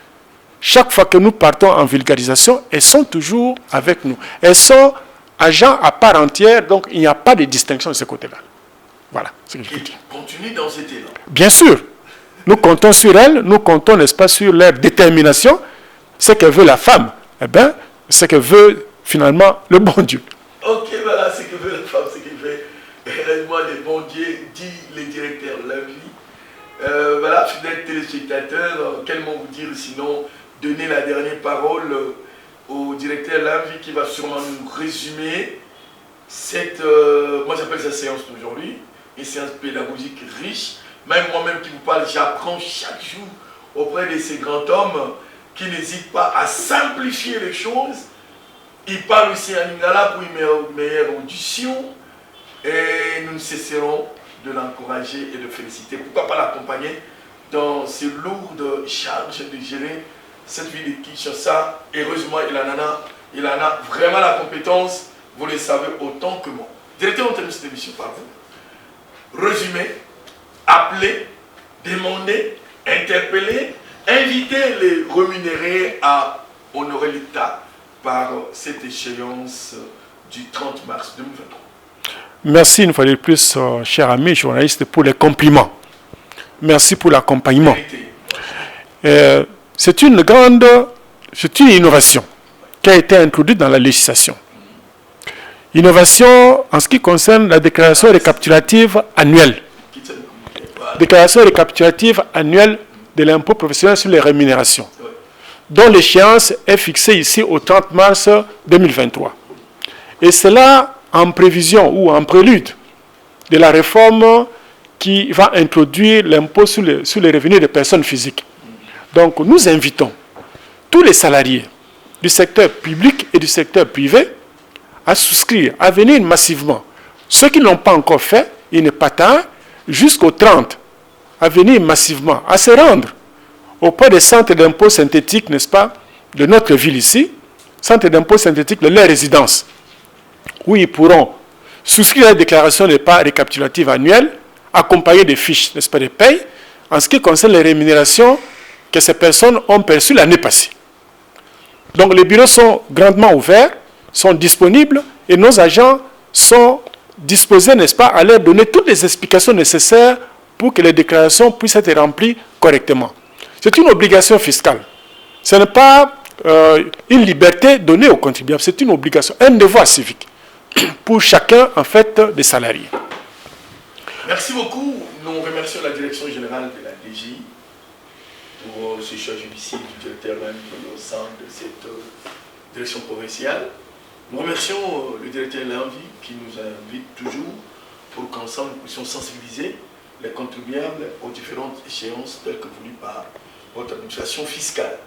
Chaque fois que nous partons en vulgarisation, elles sont toujours avec nous. Elles sont agents à part entière, donc il n'y a pas de distinction de ce côté-là. Voilà ce que je peux dire. Continue dans cet élan. Bien sûr. Nous comptons sur elles, nous comptons, n'est-ce pas, sur leur détermination. Ce que veut la femme, eh bien, ce que veut finalement le bon Dieu. Ok, voilà ce que veut la femme, ce que veut réellement le bon Dieu, dit le directeur de la vie. Voilà, fidèles téléspectateurs, quel mot vous dire sinon donner la dernière parole au directeur Lamvi qui va sûrement nous résumer cette, moi j'appelle cette séance d'aujourd'hui, une séance pédagogique riche. Même moi-même qui vous parle, j'apprends chaque jour auprès de ces grands hommes qui n'hésitent pas à simplifier les choses. Ils parlent aussi en lingala pour une meilleure audition et nous ne cesserons de l'encourager et de féliciter. Pourquoi pas l'accompagner dans ces lourdes charges de gérer cette ville de Kinshasa. Heureusement, il en a vraiment la compétence, vous le savez autant que moi. Directeur, on termine cette émission par vous. Résumé, appeler, demander, interpeller, inviter les rémunérés à honorer l'État par cette échéance du 30 mars 2023. Merci une fois de plus, chers amis journalistes, pour les compliments. Merci pour l'accompagnement. C'est une innovation qui a été introduite dans la législation. Innovation en ce qui concerne la déclaration récapitulative annuelle. Déclaration récapitulative annuelle de l'impôt professionnel sur les rémunérations, dont l'échéance est fixée ici au 30 mars 2023. Et cela en prévision ou en prélude de la réforme qui va introduire l'impôt sur les revenus des personnes physiques. Donc nous invitons tous les salariés du secteur public et du secteur privé à souscrire, à venir massivement. Ceux qui ne l'ont pas encore fait, il n'est pas tard, jusqu'au 30, à venir massivement, à se rendre auprès des centres d'impôts synthétiques, n'est-ce pas, de notre ville ici, centres d'impôts synthétiques de leur résidence, où ils pourront souscrire à la déclaration de part récapitulative annuelle, accompagnée des fiches, n'est-ce pas, de paye, en ce qui concerne les rémunérations que ces personnes ont perçues l'année passée. Donc les bureaux sont grandement ouverts, sont disponibles, et nos agents sont disposés, n'est-ce pas, à leur donner toutes les explications nécessaires pour que les déclarations puissent être remplies correctement. C'est une obligation fiscale. Ce n'est pas une liberté donnée aux contribuables, c'est une obligation, un devoir civique pour chacun, en fait, des salariés. Merci beaucoup. Nous remercions la direction générale de la DGI pour ce choix judiciaire du directeur même au sein de cette direction provinciale. Nous remercions le directeur Lanvi qui nous invite toujours pour qu'ensemble nous puissions sensibiliser les contribuables aux différentes échéances telles que voulues par votre administration fiscale.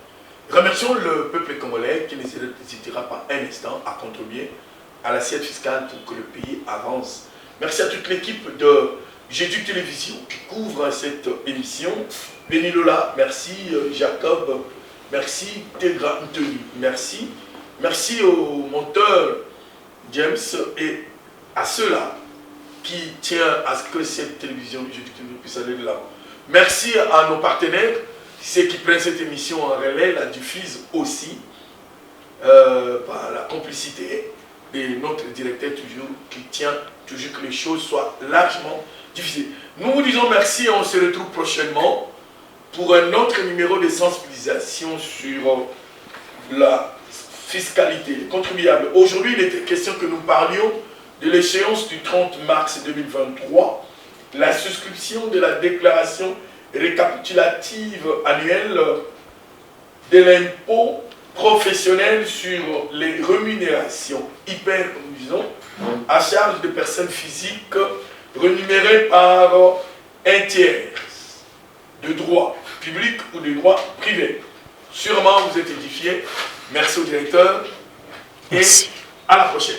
Remercions le peuple congolais qui n'hésitera pas un instant à contribuer à l'assiette fiscale pour que le pays avance. Merci à toute l'équipe de Géduc Télévision qui couvre cette émission. Béni Lola, merci Jacob, merci Tegra Ntoni, merci. Merci au monteur James et à ceux-là qui tiennent à ce que cette télévision Géduc Télévision puisse aller de l'avant. Merci à nos partenaires, ceux qui prennent cette émission en relais, la diffusent aussi par la complicité de notre directeur toujours qui tient toujours que les choses soient largement diffusées. Nous vous disons merci et on se retrouve prochainement pour un autre numéro de sensibilisation sur la fiscalité, les contribuables. Aujourd'hui, il était question que nous parlions de l'échéance du 30 mars 2023, la souscription de la déclaration récapitulative annuelle de l'impôt professionnel sur les rémunérations hyper, nous disons, à charge de personnes physiques rémunérées par un tiers de droit public ou de droit privé. Sûrement vous êtes édifiés. Merci au directeur et à la prochaine.